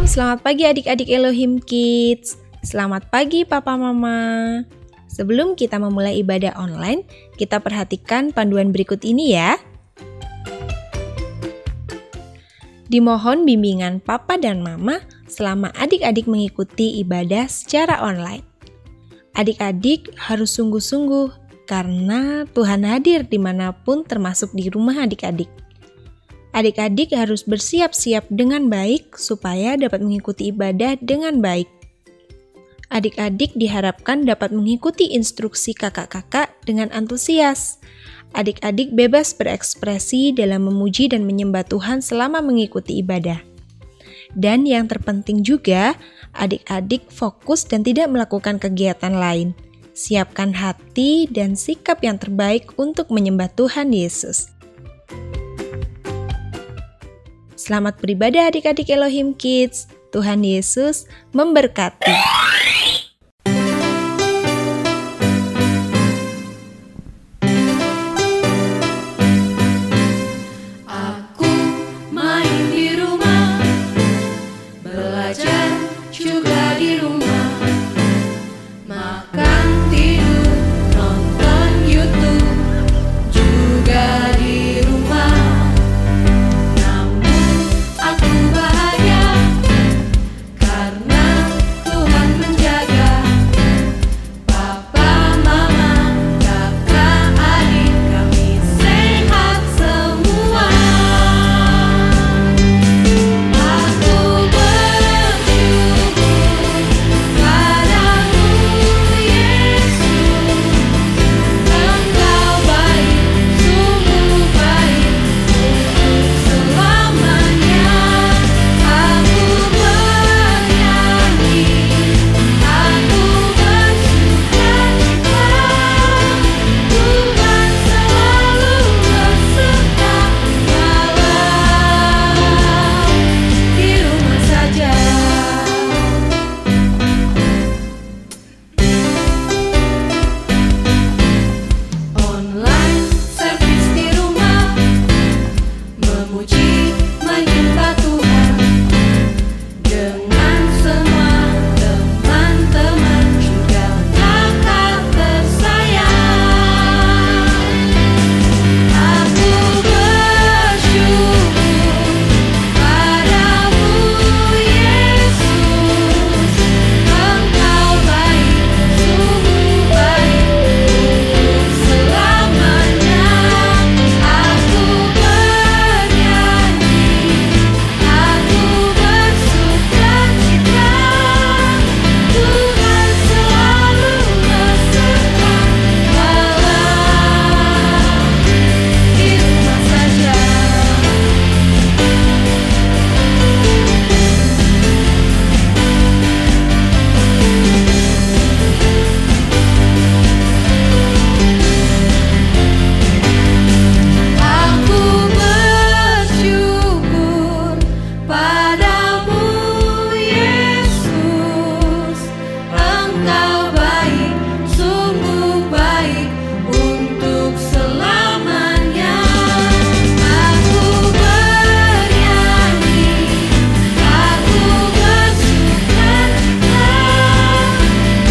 selamat pagi adik-adik Elohim Kids. Selamat pagi Papa Mama. Sebelum kita memulai ibadah online, kita perhatikan panduan berikut ini ya. Dimohon bimbingan Papa dan Mama selama adik-adik mengikuti ibadah secara online. Adik-adik harus sungguh-sungguh karena Tuhan hadir dimanapun termasuk di rumah adik-adik. Adik-adik harus bersiap-siap dengan baik supaya dapat mengikuti ibadah dengan baik. Adik-adik diharapkan dapat mengikuti instruksi kakak-kakak dengan antusias. Adik-adik bebas berekspresi dalam memuji dan menyembah Tuhan selama mengikuti ibadah. Dan yang terpenting juga, adik-adik fokus dan tidak melakukan kegiatan lain. Siapkan hati dan sikap yang terbaik untuk menyembah Tuhan Yesus. Selamat beribadah adik-adik Elohim Kids. Tuhan Yesus memberkati. Aku main di rumah, belajar juga di rumah, makan, tidur, nonton YouTube juga di rumah. Aku bahagia karena Tuhan menjaga Papa, Mama, kakak, adik kami sehat semua. Aku bersyukur padamu Yesus, Engkau baik, sungguh baik untuk selamanya. Aku bernyanyi, aku bersukacita, Tuhan selalu beserta walau di rumah saja. Online service di rumah, memuji menyembah Tuhan dengan semua teman-teman juga kakak tersayang. Aku bersyukur padamu Yesus, Engkau baik, sungguh baik untuk selamanya. Aku bernyanyi, aku bersukacita, Tuhan selalu beserta walau di rumah saja. Aku bersyukur padamu Yesus, Engkau baik, sungguh baik untuk selamanya. Aku bernyanyi, aku bersukacita,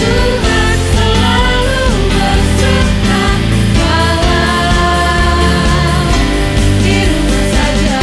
Tuhan selalu beserta walau di rumah saja.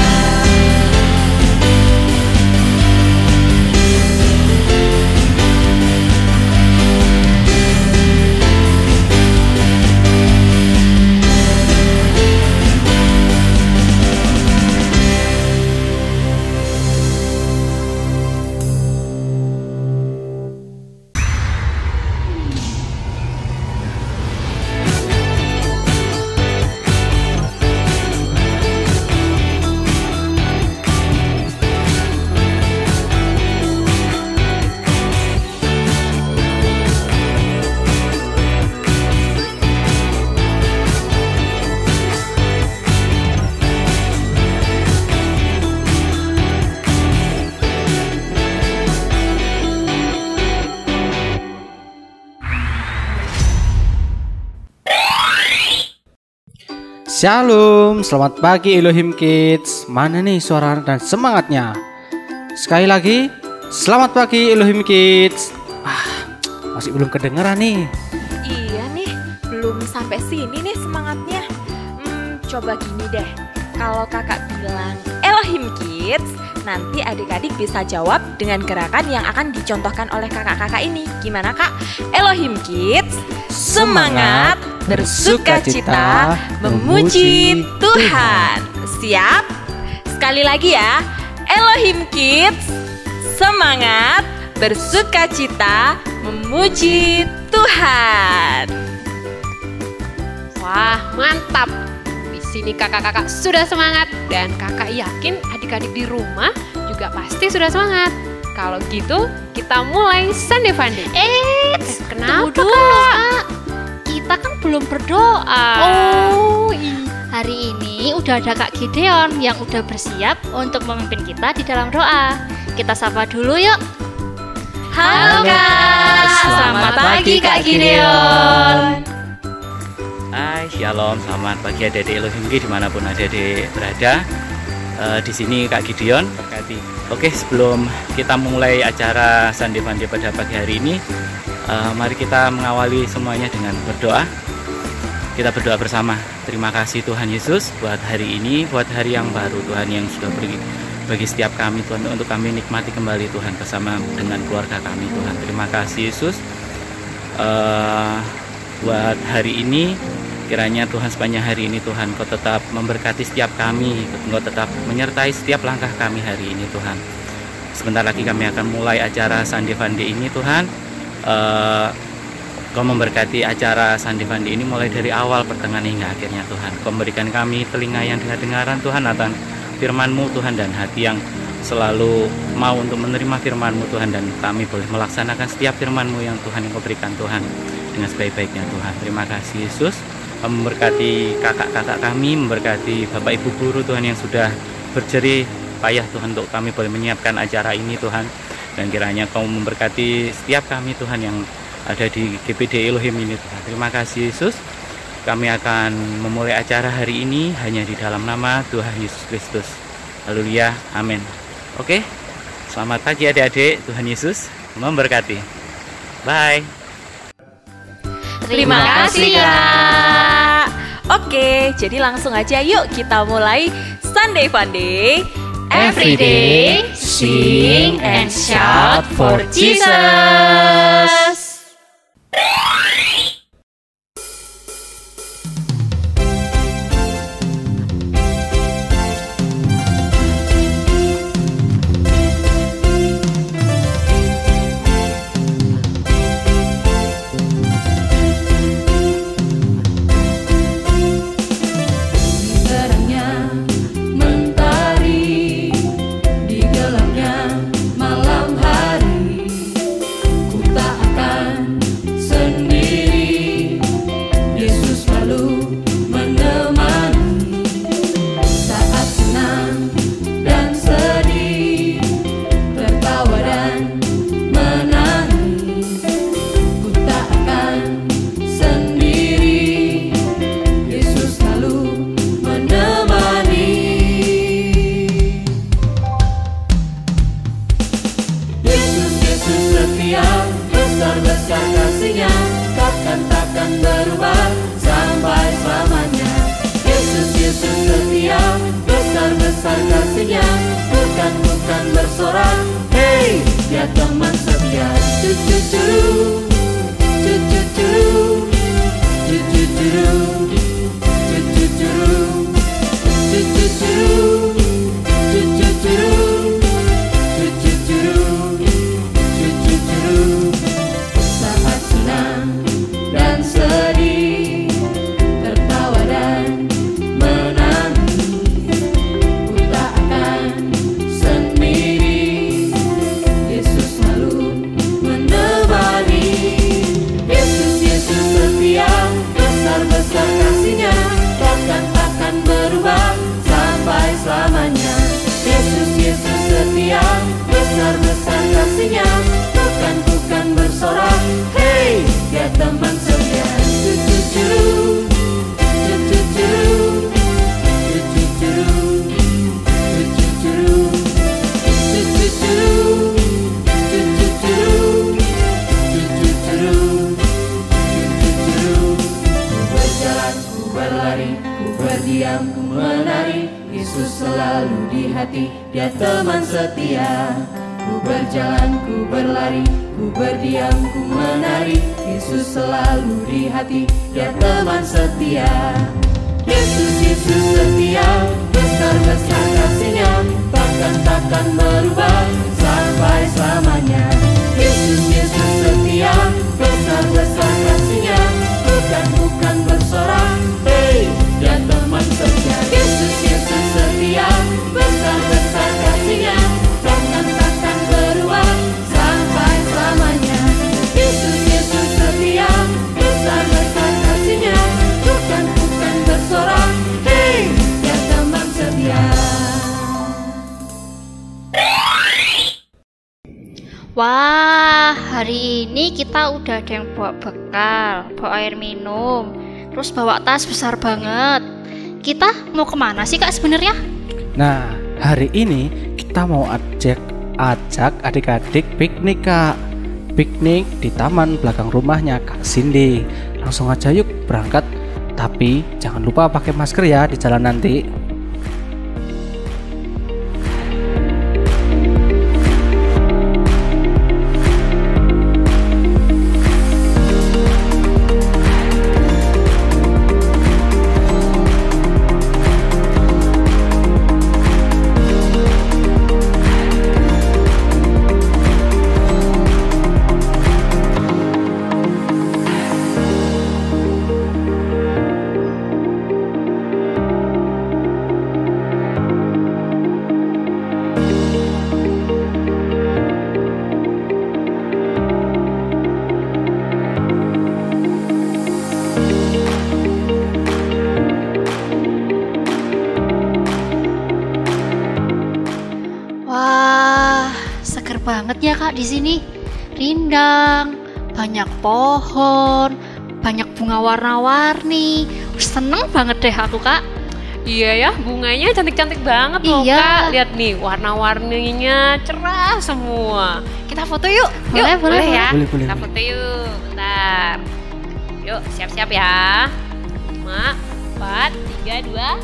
Shalom, selamat pagi Elohim Kids. Mana nih suara dan semangatnya? Sekali lagi, Selamat pagi Elohim Kids. Masih belum kedengeran nih. Iya nih, belum sampai sini nih semangatnya. Coba gini deh, kalau kakak bilang Elohim Kids, nanti adik-adik bisa jawab dengan gerakan yang akan dicontohkan oleh kakak-kakak ini. Gimana kak? Elohim Kids, semangat, bersukacita, memuji Tuhan. Siap? Sekali lagi ya, Elohim Kids, semangat, bersukacita, memuji Tuhan. Wah, mantap. Di sini kakak-kakak sudah semangat dan kakak yakin adik-adik di rumah juga pasti sudah semangat. Kalau gitu, kita mulai Sunday Funday. Tunggu Kenapa dulu, Kak. Kita kan belum berdoa. Oh, iya. Hari ini udah ada Kak Gideon yang udah bersiap untuk memimpin kita di dalam doa. Kita sapa dulu yuk. Halo Kak, selamat pagi Kak Gideon. Hai, shalom, selamat pagi adik-adik Elohim Kids dimanapun adik-adik berada. Di sini Kak Gideon. Oke, sebelum kita mulai acara Sunday Funday pada pagi hari ini, mari kita mengawali semuanya dengan berdoa. Kita berdoa bersama. Terima kasih Tuhan Yesus buat hari ini, buat hari yang baru Tuhan yang sudah pergi bagi setiap kami Tuhan, untuk kami nikmati kembali Tuhan bersama dengan keluarga kami Tuhan. Terima kasih Yesus buat hari ini. Kiranya Tuhan sepanjang hari ini Tuhan Kau tetap memberkati setiap kami, Kau tetap menyertai setiap langkah kami hari ini Tuhan. Sebentar lagi kami akan mulai acara Sunday Funday ini Tuhan. Kau memberkati acara Sunday Funday ini mulai dari awal, pertengahan hingga akhirnya Tuhan. Kau memberikan kami telinga yang dengar-dengaran Tuhan akan firman-Mu Tuhan, dan hati yang selalu mau untuk menerima firman-Mu Tuhan, dan kami boleh melaksanakan setiap firman-Mu yang Tuhan yang Kau berikan Tuhan dengan sebaik-baiknya Tuhan. Terima kasih Yesus. Kau memberkati kakak-kakak kami, memberkati Bapak Ibu guru Tuhan yang sudah berjerih payah Tuhan untuk kami boleh menyiapkan acara ini Tuhan. Dan kiranya Kau memberkati setiap kami Tuhan yang ada di GPD Elohim ini Tuhan. Terima kasih Yesus. Kami akan memulai acara hari ini hanya di dalam nama Tuhan Yesus Kristus. Haleluya, amin. Oke, selamat pagi adik-adik. Tuhan Yesus memberkati. Bye. Terima kasih Kak. Oke, jadi langsung aja yuk kita mulai Sunday Funday. Every day, sing and shout for Jesus. Terangnya mentari, di gelapnya malam hari, ku tak akan sendiri. Yesus selalu menemani saat senang dan sedih, tertawa dan menangis. Ku tak akan sendiri. Yesus selalu menemani. Yesus, Yesus setia, besar-besar kasih-Nya, takkan berubah sampai selamanya. Yesus, Yesus setia, besar-besar kasih-Nya, bukan bersorak. Hey, Dia teman setia. Cucu-curu, cucu-curu, cucu-curu, cucu-curu, cucu-curu, cucu-curu, cucu-curu, cucu-curu. Saat senang dan sedih, tertawa dan menangis, ku tak akan sendiri. Yesus selalu menemani. berlari, ku berdiam, ku menari. Yesus selalu di hati, Dia teman setia. Ku berjalan, ku berlari, ku berdiam, ku menari. Yesus selalu di hati, Dia teman setia. Yesus, Yesus setia, besar-besar kasih-Nya, takkan berubah sampai selamanya. Yesus, Yesus setia, besar-besar kasih-Nya, bukan bersorak, hey, Dia teman setia. Yesus, Yesus setia, besar-besar kasih-Nya, takkan berubah sampai selamanya. Yesus, Yesus setia, besar-besar kasih-Nya, bukan bersorak, hey, Dia teman setia. Wah, hari ini kita udah ada yang bawa bekal, bawa air minum, terus bawa tas besar banget. Kita mau kemana sih Kak sebenarnya? Nah, hari ini kita mau ajak adik-adik piknik Kak. Piknik di taman belakang rumahnya Kak Cindy. Langsung aja yuk berangkat. Tapi jangan lupa pakai masker ya di jalan nanti. Banget ya Kak di sini. Rindang, banyak pohon, banyak bunga warna-warni. Seneng banget deh aku Kak. Iya ya, bunganya cantik-cantik banget loh Iya. Kak. Lihat nih, warna-warninya cerah semua. Kita foto yuk. Boleh, Yuk, boleh ya. Boleh. Kita foto yuk. Bentar. Yuk, siap-siap ya. 5, 4, 3, 2.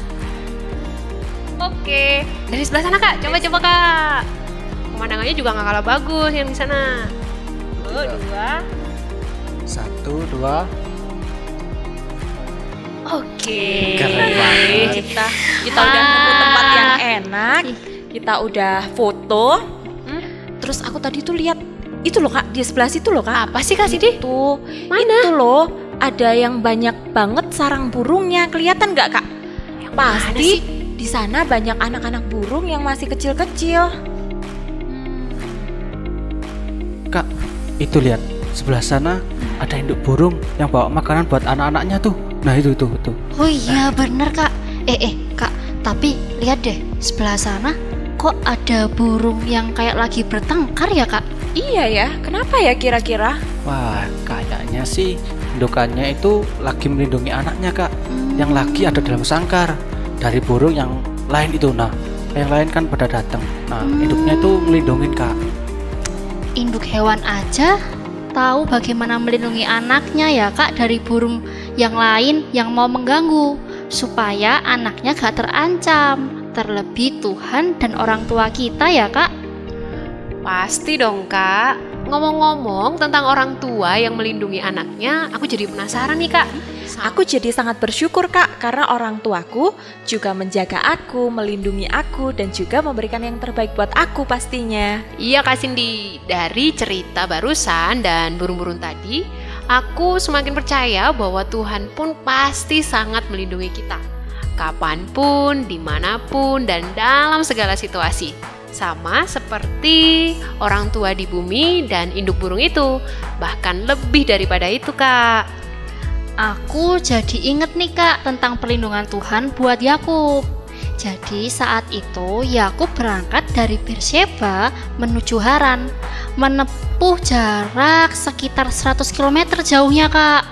Oke. Dari sebelah sana Kak. Coba Kak. Pemandangannya juga nggak kalah bagus yang di sana. 2. 1, 2. Oke. Keren banget. Kita udah nemu tempat yang enak. Kita udah foto. Terus aku tadi tuh lihat itu loh Kak, di sebelah situ loh Kak. Apa sih Kak Sidi? Tuh, Mana? itu loh, ada yang banyak banget sarang burungnya. Kelihatan nggak Kak? Pasti di sana banyak anak-anak burung yang masih kecil-kecil. Kak, itu lihat sebelah sana ada induk burung yang bawa makanan buat anak-anaknya tuh. Nah itu. Oh iya bener Kak. Kak, tapi lihat deh sebelah sana kok ada burung yang kayak lagi bertengkar ya Kak? Iya ya, kenapa ya kira-kira? Wah, kayaknya sih indukannya itu lagi melindungi anaknya Kak, yang lagi ada dalam sangkar dari burung yang lain itu. Nah, yang lain kan pada datang. Nah, induknya itu melindungin Kak. Induk hewan aja tahu bagaimana melindungi anaknya ya Kak dari burung yang lain yang mau mengganggu, supaya anaknya gak terancam. Terlebih Tuhan dan orang tua kita ya Kak. Pasti dong Kak. Ngomong-ngomong tentang orang tua yang melindungi anaknya, aku jadi penasaran nih Kak. Aku jadi sangat bersyukur Kak, karena orang tuaku juga menjaga aku, melindungi aku, dan juga memberikan yang terbaik buat aku pastinya. Iya Kak Cindy, dari cerita barusan dan burung-burung tadi, aku semakin percaya bahwa Tuhan pun pasti sangat melindungi kita. Kapanpun, dimanapun, dan dalam segala situasi. Sama seperti orang tua di bumi dan induk burung itu, bahkan lebih daripada itu Kak. Aku jadi inget nih Kak tentang perlindungan Tuhan buat Yakub. Jadi saat itu Yakub berangkat dari Beersheba menuju Haran, menempuh jarak sekitar 100 km jauhnya Kak.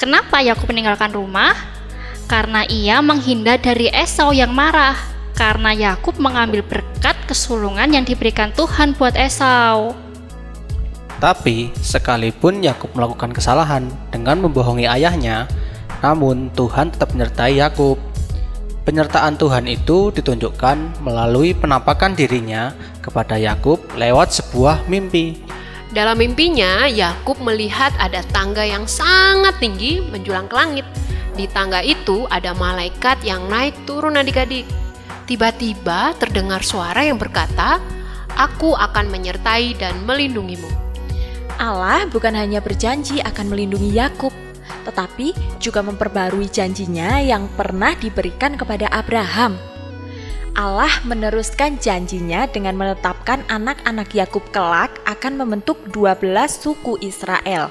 Kenapa Yakub meninggalkan rumah? Karena ia menghindar dari Esau yang marah, karena Yakub mengambil berkat kesulungan yang diberikan Tuhan buat Esau. Tapi sekalipun Yakub melakukan kesalahan dengan membohongi ayahnya, Namun Tuhan tetap menyertai Yakub. Penyertaan Tuhan itu ditunjukkan melalui penampakan dirinya kepada Yakub lewat sebuah mimpi. Dalam mimpinya, Yakub melihat ada tangga yang sangat tinggi menjulang ke langit. Di tangga itu ada malaikat yang naik turun adik-adik. Tiba-tiba terdengar suara yang berkata, "Aku akan menyertai dan melindungimu." Allah bukan hanya berjanji akan melindungi Yakub, tetapi juga memperbarui janjinya yang pernah diberikan kepada Abraham. Allah meneruskan janjinya dengan menetapkan anak-anak Yakub kelak akan membentuk 12 suku Israel.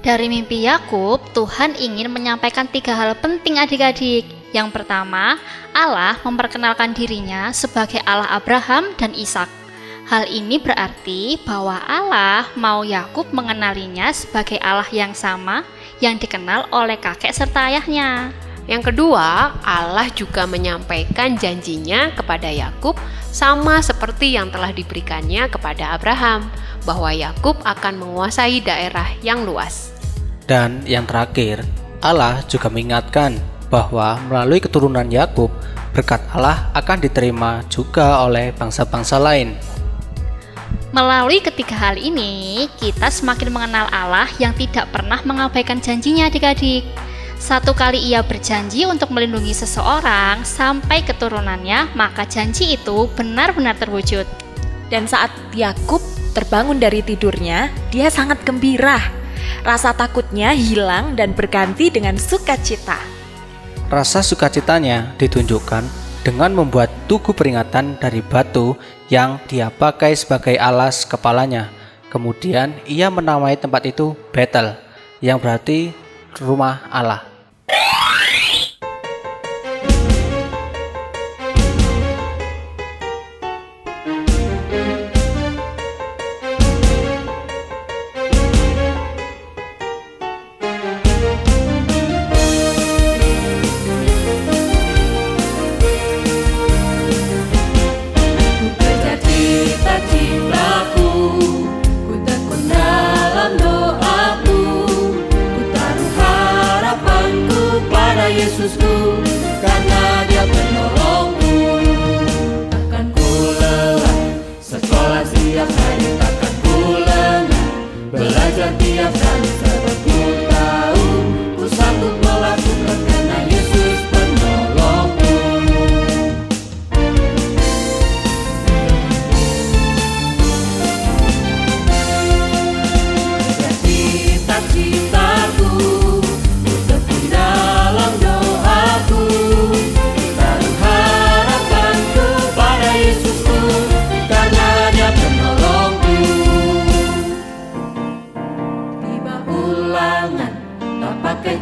Dari mimpi Yakub, Tuhan ingin menyampaikan 3 hal penting adik-adik. Yang pertama, Allah memperkenalkan dirinya sebagai Allah Abraham dan Ishak. Hal ini berarti bahwa Allah mau Yakub mengenalinya sebagai Allah yang sama yang dikenal oleh kakek serta ayahnya. Yang kedua, Allah juga menyampaikan janjinya kepada Yakub sama seperti yang telah diberikannya kepada Abraham, bahwa Yakub akan menguasai daerah yang luas. Dan yang terakhir, Allah juga mengingatkan bahwa melalui keturunan Yakub, berkat Allah akan diterima juga oleh bangsa-bangsa lain. Melalui ketiga hal ini, kita semakin mengenal Allah yang tidak pernah mengabaikan janjinya adik-adik. Satu kali ia berjanji untuk melindungi seseorang sampai keturunannya, maka janji itu benar-benar terwujud. Dan saat Yakub terbangun dari tidurnya, dia sangat gembira. Rasa takutnya hilang dan berganti dengan sukacita. Rasa sukacitanya ditunjukkan dengan membuat tugu peringatan dari batu yang dia pakai sebagai alas kepalanya. Kemudian ia menamai tempat itu Betel, yang berarti rumah Allah. Yesusku, karena Dia penolongku. Takkan ku lelah, sekolah setiap hari takkan ku lengah, belajar tiap kali sebab ku tahu ku sanggup melakukan karena Yesus penolongku. Cita-citaku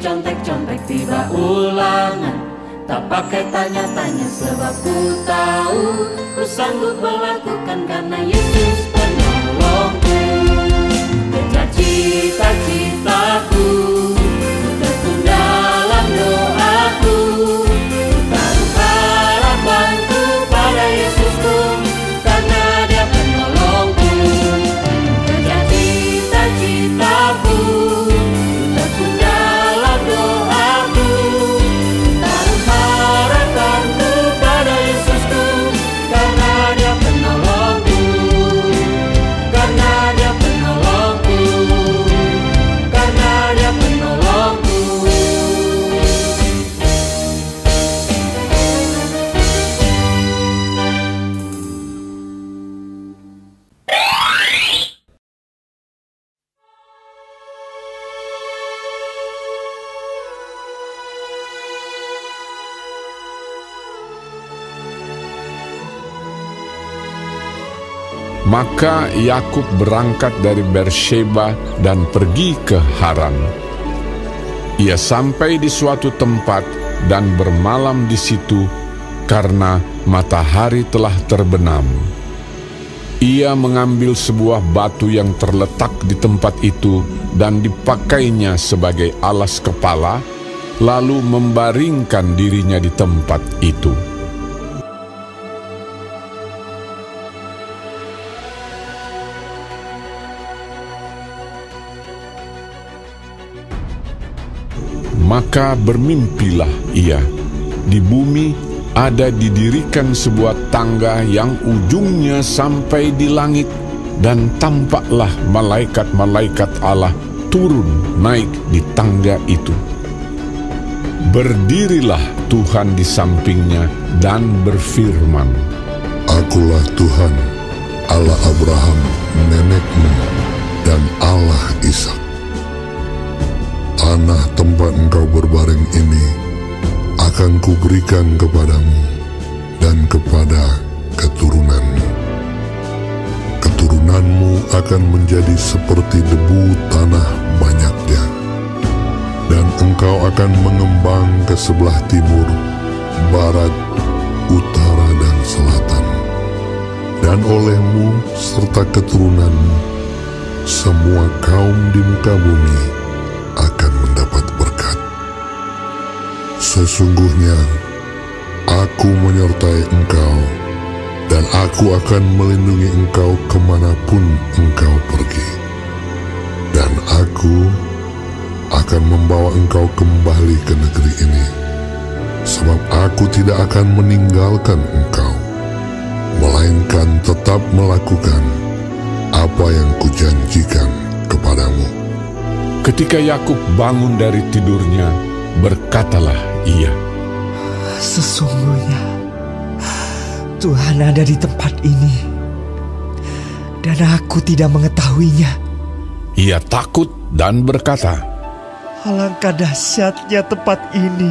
contek-contek, tiba ulangan, tak pakai tanya-tanya sebab ku tahu ku sanggup melakukan karena Yesus penolongku. Kejar cita-citaku, ku tekun dalam doaku, ku taruh harapanku pada Yesusku karena Dia penolongku. Kejar cita-citaku, Maka Yakub berangkat dari Beersheba dan pergi ke Haran. Ia sampai di suatu tempat dan bermalam di situ karena matahari telah terbenam. Ia mengambil sebuah batu yang terletak di tempat itu dan dipakainya sebagai alas kepala, lalu membaringkan dirinya di tempat itu. Maka bermimpilah ia. Di bumi ada didirikan sebuah tangga yang ujungnya sampai di langit, dan tampaklah malaikat-malaikat Allah turun naik di tangga itu. Berdirilah Tuhan di sampingnya dan berfirman, Akulah Tuhan, Allah Abraham, nenekmu, dan Allah Ishak. Tanah tempat engkau berbaring ini akan kuberikan kepadamu dan kepada keturunanmu. Keturunanmu akan menjadi seperti debu tanah banyaknya, dan engkau akan mengembang ke sebelah timur, barat, utara, dan selatan. Dan olehmu serta keturunanmu, semua kaum di muka bumi akan mendapat berkat. Sesungguhnya aku menyertai engkau, dan aku akan melindungi engkau kemanapun engkau pergi. Dan aku akan membawa engkau kembali ke negeri ini, sebab aku tidak akan meninggalkan engkau, melainkan tetap melakukan apa yang kujanjikan kepadamu. Ketika Yakub bangun dari tidurnya, berkatalah ia, Sesungguhnya Tuhan ada di tempat ini, dan aku tidak mengetahuinya. Ia takut dan berkata, Alangkah dahsyatnya tempat ini.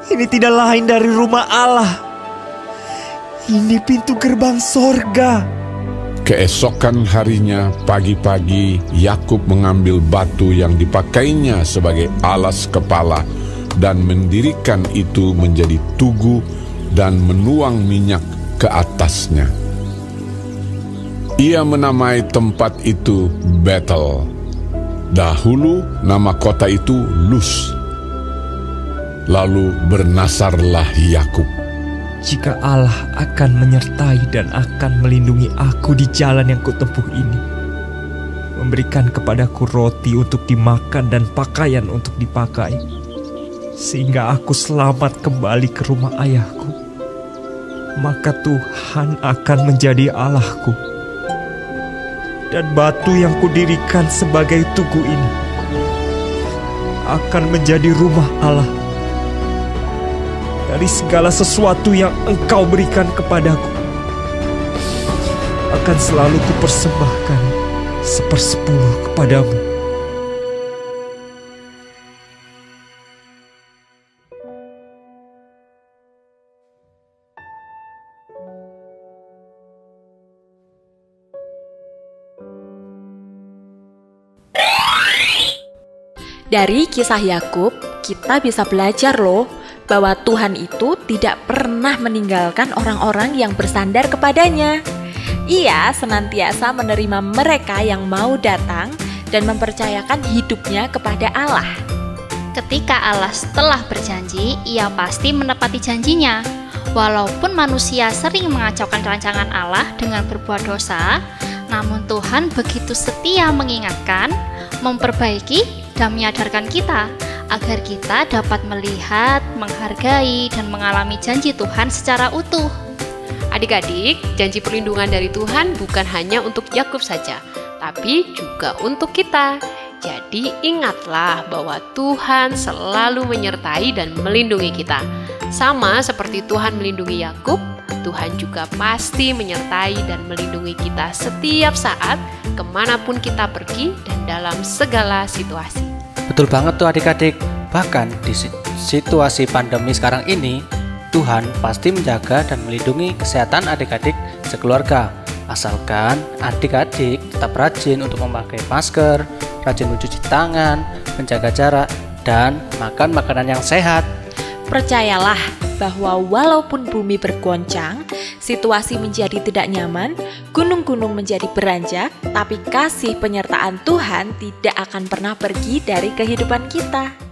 Ini tidak lain dari rumah Allah. Ini pintu gerbang sorga. Keesokan harinya pagi-pagi Yakub mengambil batu yang dipakainya sebagai alas kepala dan mendirikan itu menjadi tugu dan menuang minyak ke atasnya. Ia menamai tempat itu Betel. Dahulu nama kota itu Luz. Lalu bernasarlah Yakub, Jika Allah akan menyertai dan akan melindungi aku di jalan yang kutempuh ini, memberikan kepadaku roti untuk dimakan dan pakaian untuk dipakai, sehingga aku selamat kembali ke rumah ayahku, maka Tuhan akan menjadi Allahku. Dan batu yang kudirikan sebagai tugu ini akan menjadi rumah Allah. Dari segala sesuatu yang engkau berikan kepadaku, akan selalu kupersembahkan 1/10 kepadamu. Dari kisah Yakub, kita bisa belajar loh bahwa Tuhan itu tidak pernah meninggalkan orang-orang yang bersandar kepadanya. Ia senantiasa menerima mereka yang mau datang dan mempercayakan hidupnya kepada Allah. Ketika Allah telah berjanji, ia pasti menepati janjinya. Walaupun manusia sering mengacaukan rancangan Allah dengan berbuat dosa, namun Tuhan begitu setia mengingatkan, memperbaiki, dan menyadarkan kita agar kita dapat melihat, menghargai, dan mengalami janji Tuhan secara utuh. Adik-adik, janji perlindungan dari Tuhan bukan hanya untuk Yakub saja, tapi juga untuk kita. Jadi ingatlah bahwa Tuhan selalu menyertai dan melindungi kita. Sama seperti Tuhan melindungi Yakub, Tuhan juga pasti menyertai dan melindungi kita setiap saat, kemanapun kita pergi dan dalam segala situasi. Betul banget tuh adik-adik. Bahkan di situasi pandemi sekarang ini, Tuhan pasti menjaga dan melindungi kesehatan adik-adik sekeluarga. Asalkan adik-adik tetap rajin untuk memakai masker, rajin mencuci tangan, menjaga jarak, dan makan makanan yang sehat. Percayalah bahwa walaupun bumi bergoncang, situasi menjadi tidak nyaman, gunung-gunung menjadi beranjak, tapi kasih penyertaan Tuhan tidak akan pernah pergi dari kehidupan kita.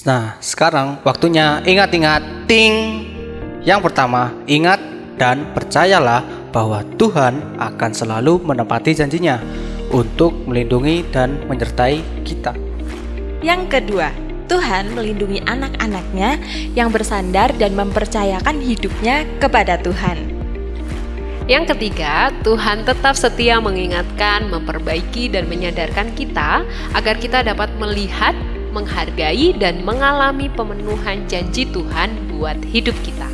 Nah, sekarang waktunya ingat-ingat, ting. Yang pertama, ingat dan percayalah bahwa Tuhan akan selalu menepati janjinya untuk melindungi dan menyertai kita. Yang kedua, Tuhan melindungi anak-anaknya yang bersandar dan mempercayakan hidupnya kepada Tuhan. Yang ketiga, Tuhan tetap setia mengingatkan, memperbaiki, dan menyadarkan kita agar kita dapat melihat, menghargai, dan mengalami pemenuhan janji Tuhan buat hidup kita.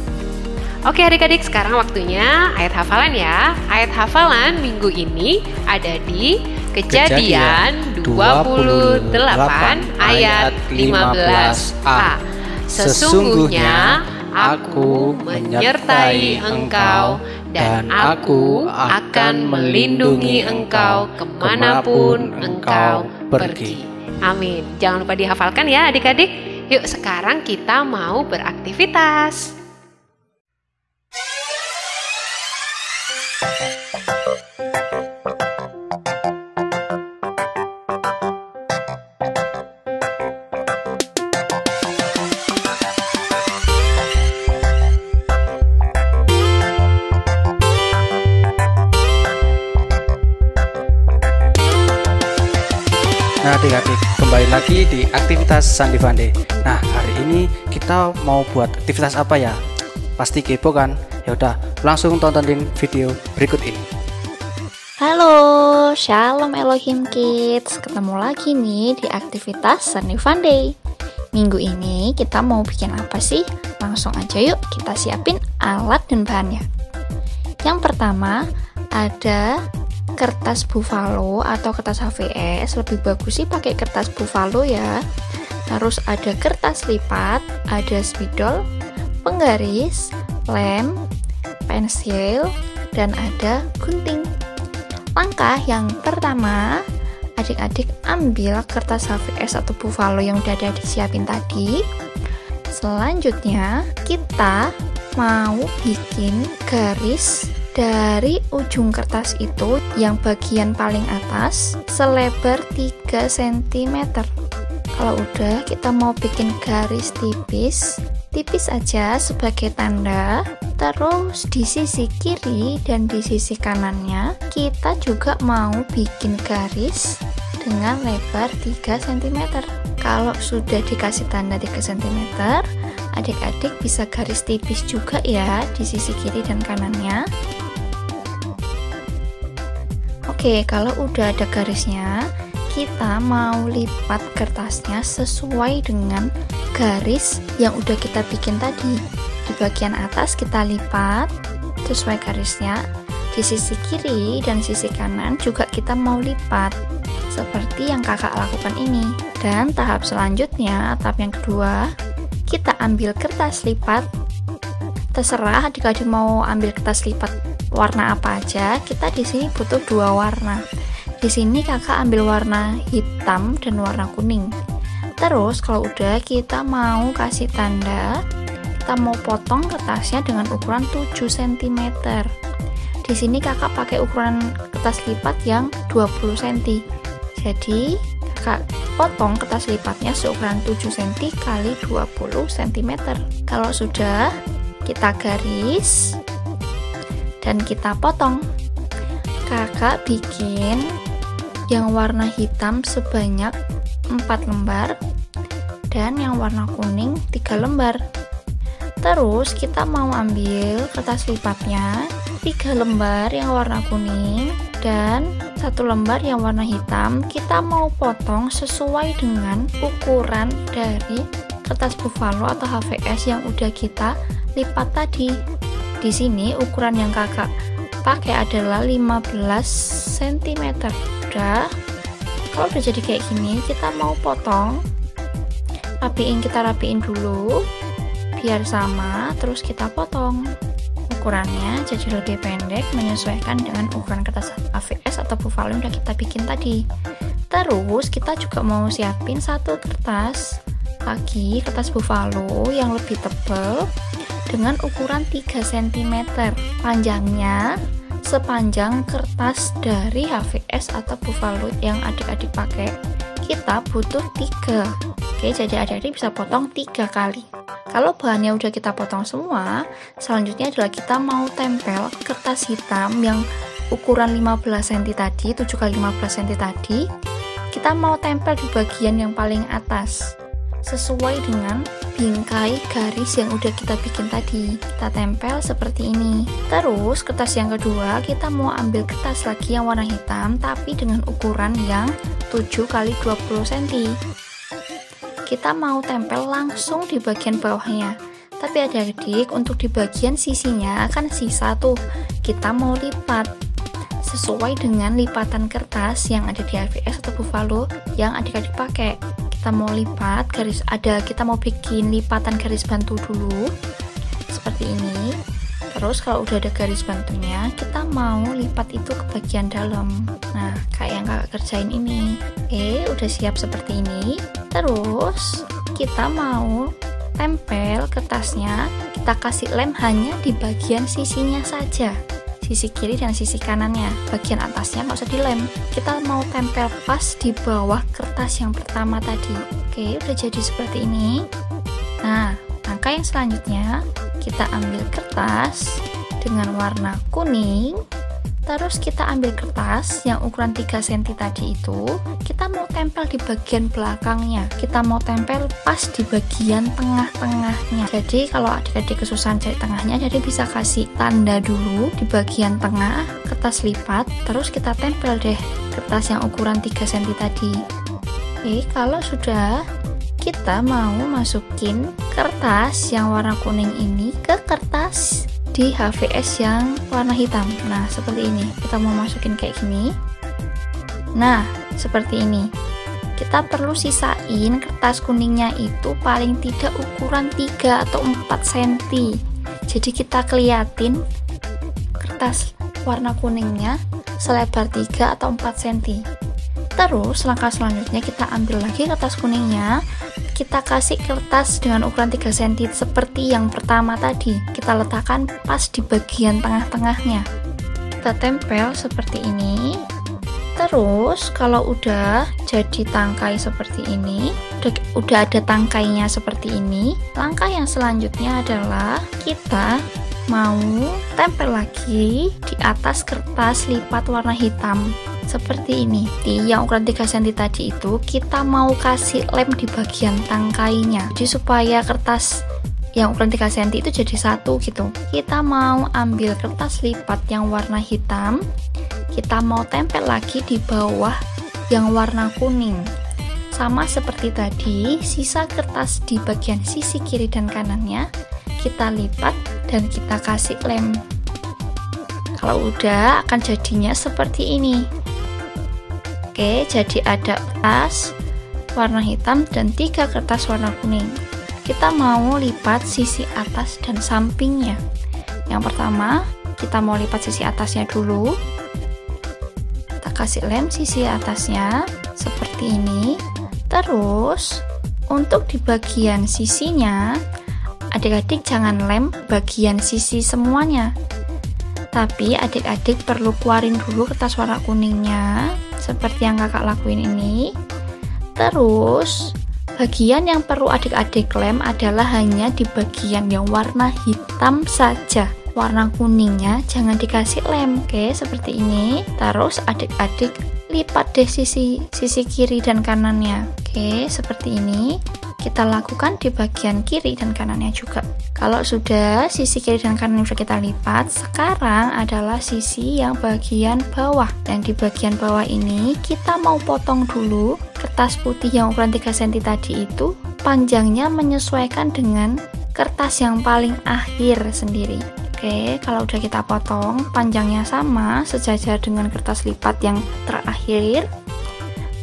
Oke adik-adik, sekarang waktunya ayat hafalan ya. Ayat hafalan minggu ini ada di Kejadian 28 ayat 15a. Sesungguhnya aku menyertai engkau dan aku akan melindungi engkau kemanapun engkau pergi. Amin. Jangan lupa dihafalkan ya adik-adik. Yuk sekarang kita mau beraktivitas. Nah adik-adik, kembali lagi di aktivitas Sandi Fande. Nah hari ini kita mau buat aktivitas apa ya? Pasti kepo kan? Ya udah, langsung tontonin video berikut ini. Halo, Shalom Elohim Kids. Ketemu lagi nih di aktivitas Sandi Fande. Minggu ini kita mau bikin apa sih? Langsung aja yuk kita siapin alat dan bahannya. Yang pertama ada kertas buffalo atau kertas HVS. Lebih bagus sih pakai kertas buffalo ya. Terus ada kertas lipat, ada spidol, penggaris, lem, pensil, dan ada gunting. Langkah yang pertama, adik-adik ambil kertas HVS atau buffalo yang udah ada disiapin tadi. Selanjutnya kita mau bikin garis dari ujung kertas itu yang bagian paling atas selebar 3 cm. Kalau udah, kita mau bikin garis tipis aja sebagai tanda. Terus di sisi kiri dan di sisi kanannya kita juga mau bikin garis dengan lebar 3 cm. Kalau sudah dikasih tanda 3 cm, adik-adik bisa garis tipis juga ya di sisi kiri dan kanannya. Oke, kalau udah ada garisnya, kita mau lipat kertasnya sesuai dengan garis yang udah kita bikin tadi. Di bagian atas kita lipat sesuai garisnya. Di sisi kiri dan sisi kanan juga kita mau lipat seperti yang kakak lakukan ini. Dan tahap selanjutnya, tahap yang kedua, kita ambil kertas lipat. Terserah adik-adik mau ambil kertas lipat warna apa aja. Kita di sini butuh 2 warna. Di sini kakak ambil warna hitam dan warna kuning. Terus kalau udah, kita mau kasih tanda, kita mau potong kertasnya dengan ukuran 7 cm. Di sini kakak pakai ukuran kertas lipat yang 20 cm. Jadi kakak potong kertas lipatnya seukuran 7 cm kali 20 cm. Kalau sudah, kita garis dan kita potong. Kakak bikin yang warna hitam sebanyak 4 lembar dan yang warna kuning 3 lembar. Terus kita mau ambil kertas lipatnya 3 lembar yang warna kuning dan 1 lembar yang warna hitam. Kita mau potong sesuai dengan ukuran dari kertas buffalo atau HVS yang udah kita lipat tadi. Di sini ukuran yang kakak pakai adalah 15 cm. Kalau udah jadi kayak gini, kita mau potong, kita rapiin dulu biar sama, terus kita potong ukurannya jadi lebih pendek menyesuaikan dengan ukuran kertas HVS atau buffalo yang udah kita bikin tadi. Terus kita juga mau siapin 1 kertas lagi, kertas buffalo yang lebih tebal dengan ukuran 3 cm. Panjangnya sepanjang kertas dari HVS atau buffalo yang adik-adik pakai. Kita butuh 3. Oke, jadi adik-adik bisa potong 3 kali. Kalau bahannya udah kita potong semua, selanjutnya adalah kita mau tempel kertas hitam yang ukuran 15 cm tadi, 7 x 15 cm tadi. Kita mau tempel di bagian yang paling atas sesuai dengan bingkai garis yang udah kita bikin tadi. Kita tempel seperti ini. Terus kertas yang kedua kita mau ambil kertas lagi yang warna hitam tapi dengan ukuran yang 7 x 20 cm. Kita mau tempel langsung di bagian bawahnya. Tapi adik-adik, untuk di bagian sisinya kan sisa tuh. Kita mau lipat sesuai dengan lipatan kertas yang ada di HVS atau Buffalo yang adik-adik pakai. Kita mau lipat garis, kita mau bikin lipatan garis bantu dulu seperti ini. Terus kalau udah ada garis bantunya, kita mau lipat itu ke bagian dalam. Nah, kayak yang kakak kerjain ini. Oke, udah siap seperti ini. Terus kita mau tempel kertasnya, kita kasih lem hanya di bagian sisinya saja, sisi kiri dan sisi kanannya. Bagian atasnya nggak usah dilem. Kita mau tempel pas di bawah kertas yang pertama tadi. Oke, udah jadi seperti ini. Nah, langkah yang selanjutnya kita ambil kertas dengan warna kuning. Terus kita ambil kertas yang ukuran 3 cm tadi itu, kita mau tempel di bagian belakangnya. Kita mau tempel pas di bagian tengah-tengahnya. Jadi kalau adik-adik kesusahan cari tengahnya, jadi bisa kasih tanda dulu di bagian tengah kertas lipat. Terus kita tempel deh kertas yang ukuran 3 cm tadi. Oke, kalau sudah, kita mau masukin kertas yang warna kuning ini ke kertas di HVS yang warna hitam. Nah, seperti ini. Kita mau masukin kayak gini. Nah, seperti ini. Kita perlu sisain kertas kuningnya itu paling tidak ukuran 3 atau 4 cm. Jadi kita keliatin kertas warna kuningnya selebar 3 atau 4 cm. Terus langkah selanjutnya kita ambil lagi kertas kuningnya, kita kasih kertas dengan ukuran 3 cm seperti yang pertama tadi. Kita letakkan pas di bagian tengah-tengahnya. Kita tempel seperti ini. Terus kalau udah jadi tangkai seperti ini, udah ada tangkainya seperti ini, langkah yang selanjutnya adalah kita mau tempel lagi di atas kertas lipat warna hitam. Seperti ini. Yang ukuran 3 cm tadi itu kita mau kasih lem di bagian tangkainya. Jadi supaya kertas yang ukuran 3 cm itu jadi satu gitu. Kita mau ambil kertas lipat yang warna hitam. Kita mau tempel lagi di bawah yang warna kuning. Sama seperti tadi, sisa kertas di bagian sisi kiri dan kanannya kita lipat dan kita kasih lem. Kalau udah akan jadinya seperti ini. Oke, jadi ada kertas warna hitam dan 3 kertas warna kuning. Kita mau lipat sisi atas dan sampingnya. Yang pertama, kita mau lipat sisi atasnya dulu. Kita kasih lem sisi atasnya seperti ini. Terus, untuk di bagian sisinya, adik-adik jangan lem bagian sisi semuanya. Tapi adik-adik perlu keluarin dulu kertas warna kuningnya seperti yang kakak lakuin ini. Terus bagian yang perlu adik-adik lem adalah hanya di bagian yang warna hitam saja. Warna kuningnya jangan dikasih lem. Oke, seperti ini. Terus adik-adik lipat deh sisi kiri dan kanannya. Oke, seperti ini. Kita lakukan di bagian kiri dan kanannya juga. Kalau sudah sisi kiri dan kanan sudah kita lipat, sekarang adalah sisi yang bagian bawah. Dan di bagian bawah ini kita mau potong dulu kertas putih yang ukuran 3 cm tadi itu, panjangnya menyesuaikan dengan kertas yang paling akhir sendiri. Oke, kalau udah kita potong, panjangnya sama sejajar dengan kertas lipat yang terakhir.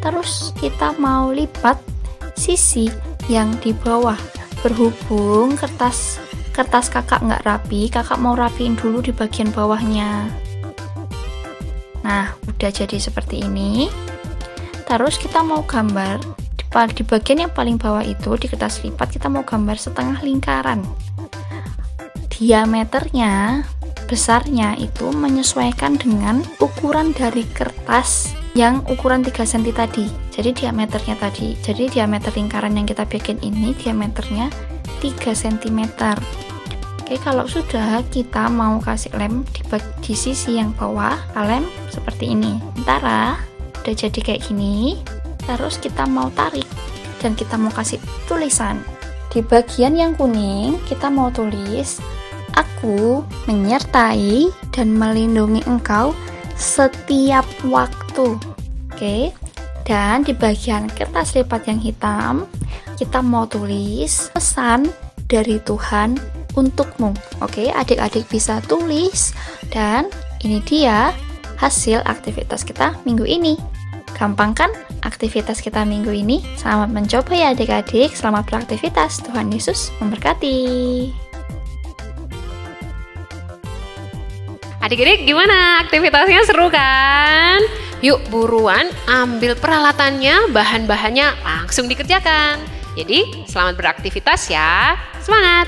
Terus kita mau lipat sisi yang di bawah. Berhubung kertas kakak nggak rapi, kakak mau rapiin dulu di bagian bawahnya. Nah, udah jadi seperti ini. Terus kita mau gambar di bagian yang paling bawah itu, di kertas lipat kita mau gambar setengah lingkaran. Diameternya, besarnya itu menyesuaikan dengan ukuran dari kertas yang ukuran 3 cm tadi. Jadi diameternya tadi. Jadi diameter lingkaran yang kita bikin ini diameternya 3 cm. Oke, kalau sudah kita mau kasih lem di sisi yang bawah, lem seperti ini. Sementara udah jadi kayak gini, terus kita mau tarik dan kita mau kasih tulisan. Di bagian yang kuning kita mau tulis, aku menyertai dan melindungi engkau setiap waktu. Oke. Dan di bagian kertas lipat yang hitam kita mau tulis pesan dari Tuhan untukmu. Oke, adik-adik bisa tulis. Dan ini dia hasil aktivitas kita minggu ini. Gampang kan aktivitas kita minggu ini? Selamat mencoba ya adik-adik, selamat beraktivitas. Tuhan Yesus memberkati. Adik-adik gimana? Aktivitasnya seru kan? Yuk buruan ambil peralatannya, bahan-bahannya langsung dikerjakan. Jadi selamat beraktivitas ya. Semangat!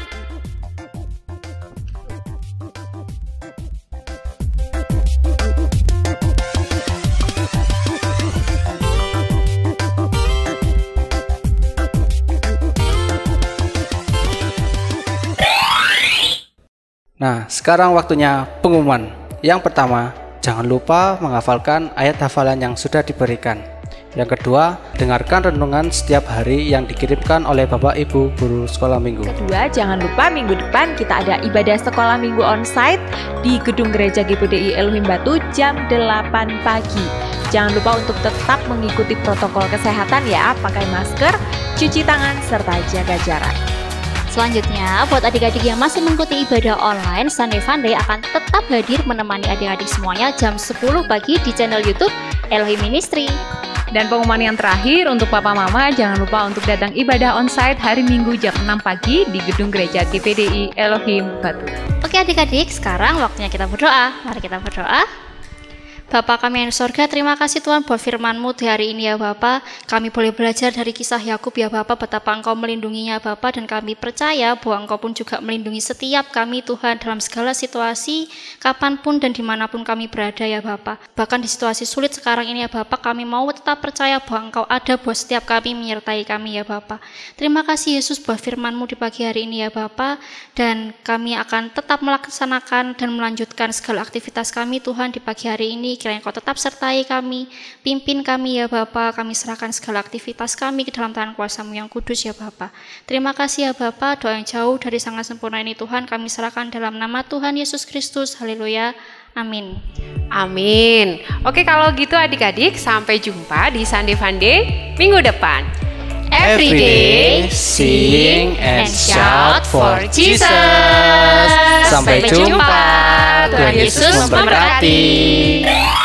Nah, sekarang waktunya pengumuman. Yang pertama, jangan lupa menghafalkan ayat hafalan yang sudah diberikan. Yang kedua, dengarkan renungan setiap hari yang dikirimkan oleh Bapak Ibu Guru Sekolah Minggu. Kedua, jangan lupa minggu depan kita ada ibadah sekolah minggu onsite di Gedung Gereja GPDI Elohim Batu jam 8 pagi. Jangan lupa untuk tetap mengikuti protokol kesehatan ya, pakai masker, cuci tangan, serta jaga jarak. Selanjutnya, buat adik-adik yang masih mengikuti ibadah online, Sunday Funday akan tetap hadir menemani adik-adik semuanya jam 10 pagi di channel YouTube Elohim Ministry. Dan pengumuman yang terakhir untuk Papa Mama, jangan lupa untuk datang ibadah onsite hari Minggu jam 6 pagi di Gedung Gereja GPDI Elohim Batu. Oke adik-adik, sekarang waktunya kita berdoa. Mari kita berdoa. Bapa kami yang di sorga, terima kasih Tuhan buat firman-Mu di hari ini ya Bapa. Kami boleh belajar dari kisah Yakub ya Bapa, betapa Engkau melindunginya Bapa, dan kami percaya bahwa Engkau pun juga melindungi setiap kami Tuhan dalam segala situasi, kapanpun dan dimanapun kami berada ya Bapa. Bahkan di situasi sulit sekarang ini ya Bapa, kami mau tetap percaya bahwa Engkau ada buat setiap kami, menyertai kami ya Bapa. Terima kasih Yesus buat firman-Mu di pagi hari ini ya Bapa, dan kami akan tetap melaksanakan dan melanjutkan segala aktivitas kami Tuhan di pagi hari ini. Kiranya Kau tetap sertai kami, pimpin kami ya Bapa. Kami serahkan segala aktivitas kami ke dalam tangan kuasa-Mu yang kudus ya Bapa. Terima kasih ya Bapa, doa yang jauh dari sangat sempurna ini Tuhan kami serahkan dalam nama Tuhan Yesus Kristus. Haleluya, amin. Amin. Oke, kalau gitu adik-adik, sampai jumpa di Sunday Funday minggu depan. Every day, sing and shout for Jesus. Sampai jumpa. Tuhan Yesus memberkati.